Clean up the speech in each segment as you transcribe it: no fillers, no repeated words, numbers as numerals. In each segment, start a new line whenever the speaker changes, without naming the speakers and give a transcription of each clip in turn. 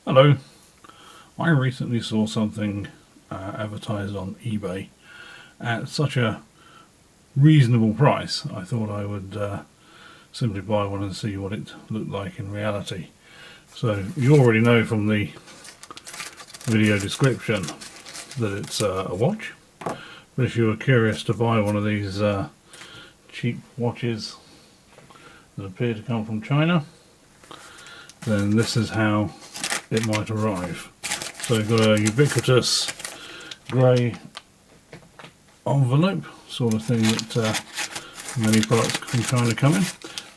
Hello, I recently saw something advertised on eBay at such a reasonable price. I thought I would simply buy one and see what it looked like in reality. So you already know from the video description that it's a watch, but if you were curious to buy one of these cheap watches that appear to come from China, then this is how it might arrive. So you've got a ubiquitous grey envelope sort of thing that many products from China come in.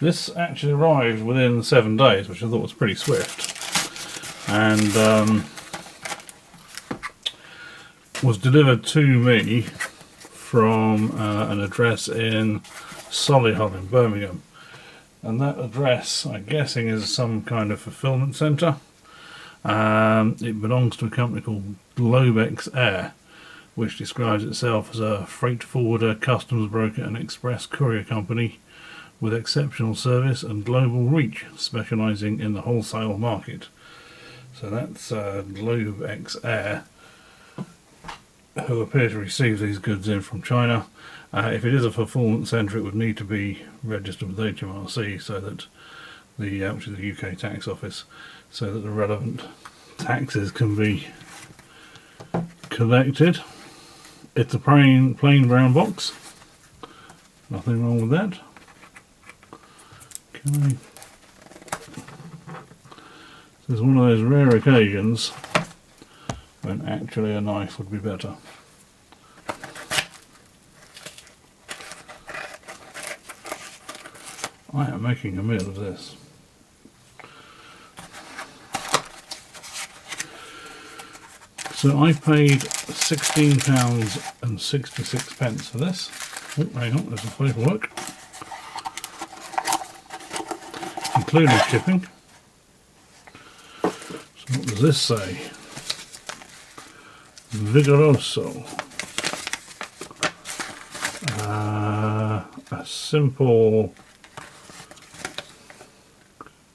This actually arrived within 7 days, which I thought was pretty swift, and was delivered to me from an address in Solihull in Birmingham, and that address, I'm guessing, is some kind of fulfillment centre. It belongs to a company called Globex Air, which describes itself as a freight forwarder, customs broker and express courier company with exceptional service and global reach, specialising in the wholesale market. So that's Globex Air, who appear to receive these goods in from China. If it is a fulfillment centre, it would need to be registered with HMRC, so that the UK tax office, so that the relevant taxes can be collected. It's a plain brown box, nothing wrong with that. Okay. This is one of those rare occasions when actually a knife would be better. I am making a meal of this. So I paid £16.66 for this. Oh, hang on, there's the paperwork, including shipping. So what does this say? Vigoroso. A simple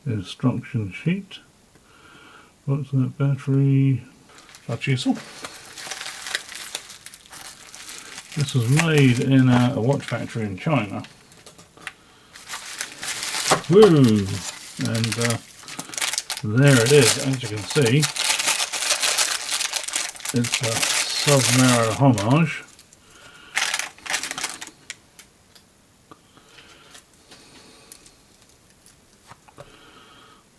instruction sheet. What's that battery? That's useful. This was made in a watch factory in China. Woo! And there it is. As you can see, it's a Submariner homage.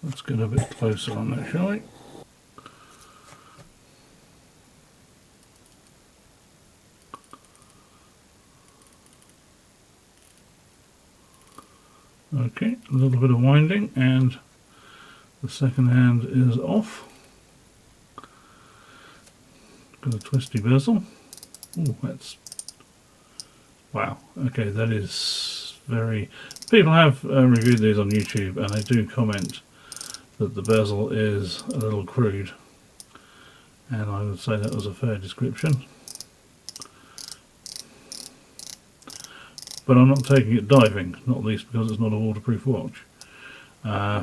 Let's get a bit closer on that, shall we? Okay, a little bit of winding and the second hand is off. Got a twisty bezel. Oh, that's... wow, okay, that is very... People have reviewed these on YouTube and they do comment that the bezel is a little crude, and I would say that was a fair description. But I'm not taking it diving, not least because it's not a waterproof watch.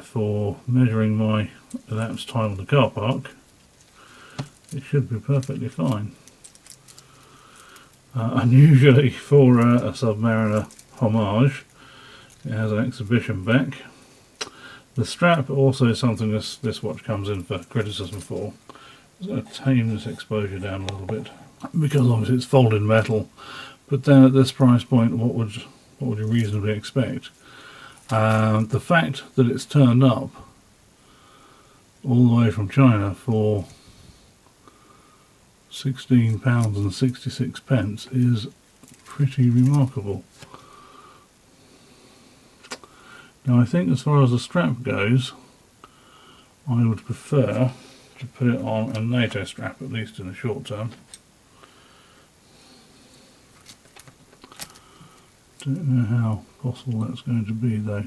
For measuring my elapsed time on the car park, it should be perfectly fine. Unusually for a Submariner homage, it has an exhibition back. The strap also is something this watch comes in for criticism for. I'm going to tame this exposure down a little bit, because obviously it's folded metal. But then at this price point, what would you reasonably expect? The fact that it's turned up all the way from China for £16.66 is pretty remarkable. Now I think as far as the strap goes, I would prefer to put it on a NATO strap, at least in the short term. Don't know how possible that's going to be though.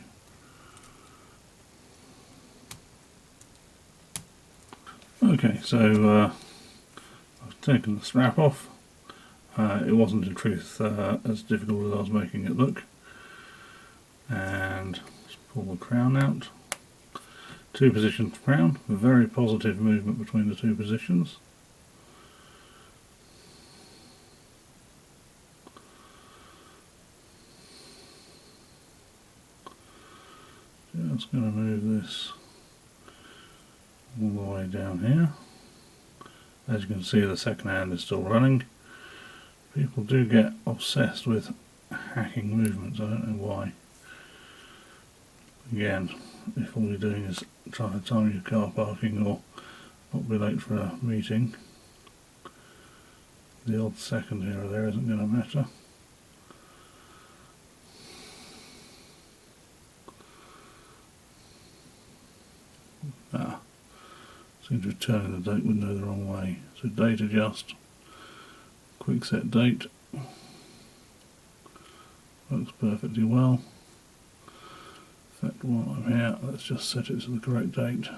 Okay, so I've taken the strap off. It wasn't in truth as difficult as I was making it look. And let's pull the crown out. Two positions crown, very positive movement between the two positions. Just going to move this all the way down here. As you can see, the second hand is still running. People do get obsessed with hacking movements, I don't know why. Again, if all you're doing is trying to time your car parking or not be late for a meeting, the odd second here or there isn't going to matter. Seems to be turning the date window the wrong way. So date adjust, quick set date, works perfectly well. In fact, while I'm here, let's just set it to the correct date,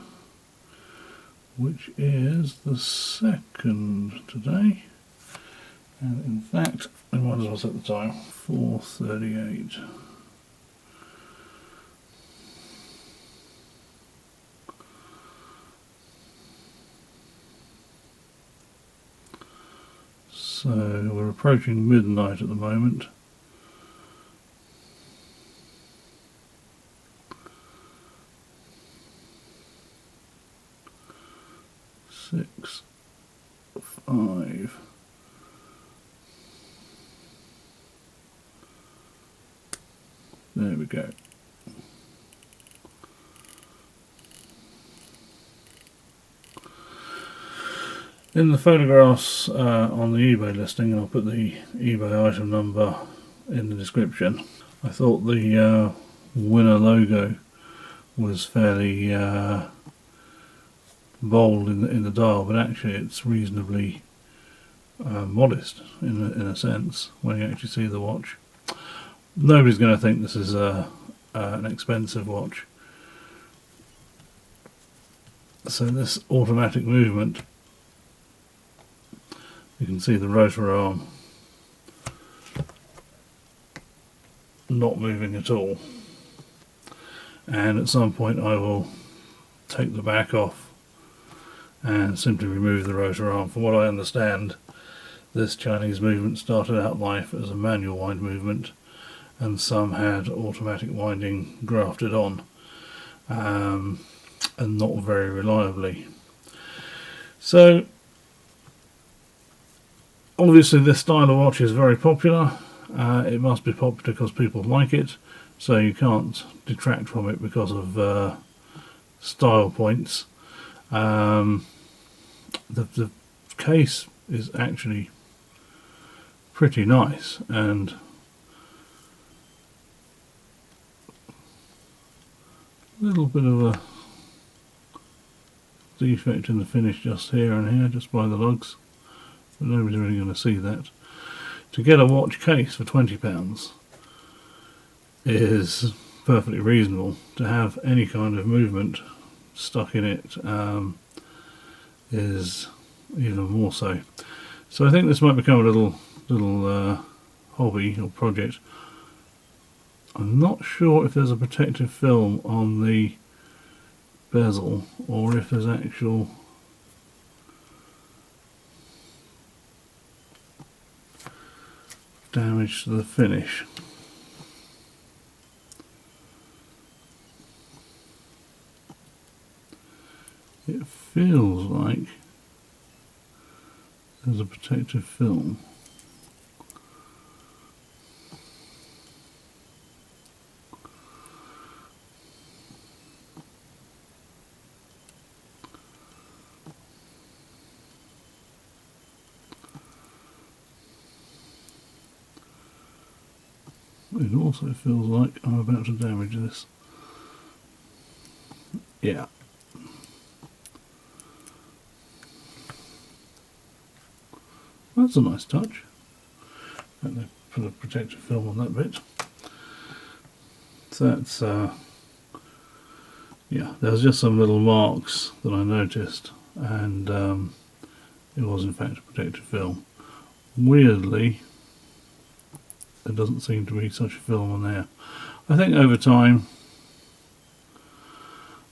which is the 2nd today. And in fact, I might as well set the time, 4:38. So we're approaching midnight at the moment. Six, 5. There we go. In the photographs on the eBay listing, and I'll put the eBay item number in the description, I thought the winner logo was fairly bold in the dial, but actually it's reasonably modest in a sense when you actually see the watch. Nobody's going to think this is an expensive watch. So this automatic movement, you can see the rotor arm not moving at all, and at some point I will take the back off and simply remove the rotor arm. From what I understand, this Chinese movement started out life as a manual wind movement, and some had automatic winding grafted on, and not very reliably. So obviously this style of watch is very popular. It must be popular because people like it, so you can't detract from it because of style points. The case is actually pretty nice, and a little bit of a defect in the finish just here and here, just by the lugs, but nobody's really going to see that. To get a watch case for £20 is perfectly reasonable. To have any kind of movement stuck in it is even more so. So I think this might become a little hobby or project. I'm not sure if there's a protective film on the bezel or if there's actual damage to the finish. It feels like there's a protective film. It also feels like I'm about to damage this. Yeah. That's a nice touch. And they put a protective film on that bit. So that's, yeah, there's just some little marks that I noticed, and it was in fact a protective film. Weirdly, there doesn't seem to be such a film on there. I think over time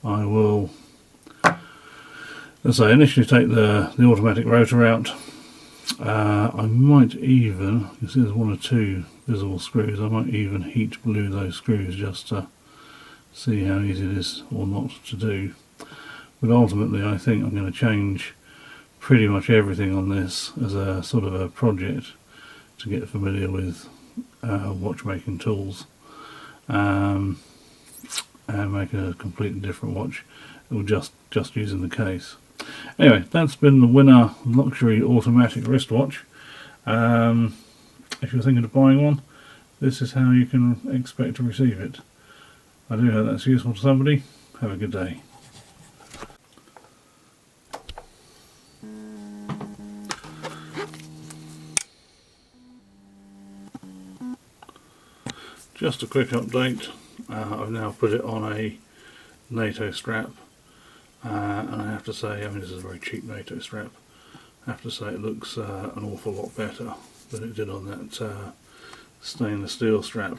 I will, as I initially take the automatic rotor out. I might even, you see there's 1 or 2 visible screws, I might even heat blue those screws just to see how easy it is or not to do. But ultimately I think I'm going to change pretty much everything on this as a sort of a project to get familiar with watchmaking tools, and make a completely different watch or just using the case. Anyway, that's been the Winner Luxury Automatic Wristwatch. If you're thinking of buying one, this is how you can expect to receive it. I do hope that's useful to somebody. Have a good day. Just a quick update. I've now put it on a NATO strap, and I have to say, I mean, this is a very cheap NATO strap. I have to say it looks an awful lot better than it did on that stainless steel strap.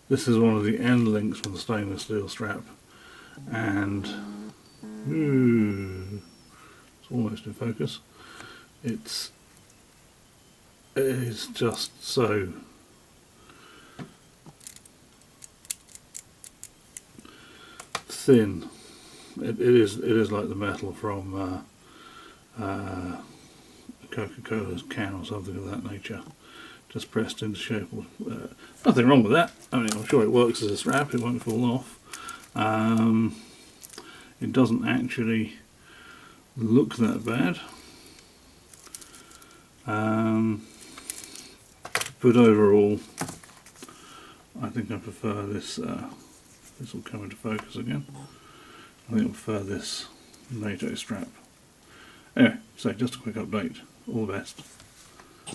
This is one of the end links from the stainless steel strap, and it's almost in focus. It is just so thin. It is like the metal from Coca-Cola's can or something of that nature, just pressed into shape. Nothing wrong with that. I mean, I'm sure it works as a strap, it won't fall off. It doesn't actually look that bad, but overall I think I prefer this. This will come into focus again. I think I prefer this NATO strap. Anyway, so just a quick update. All the best.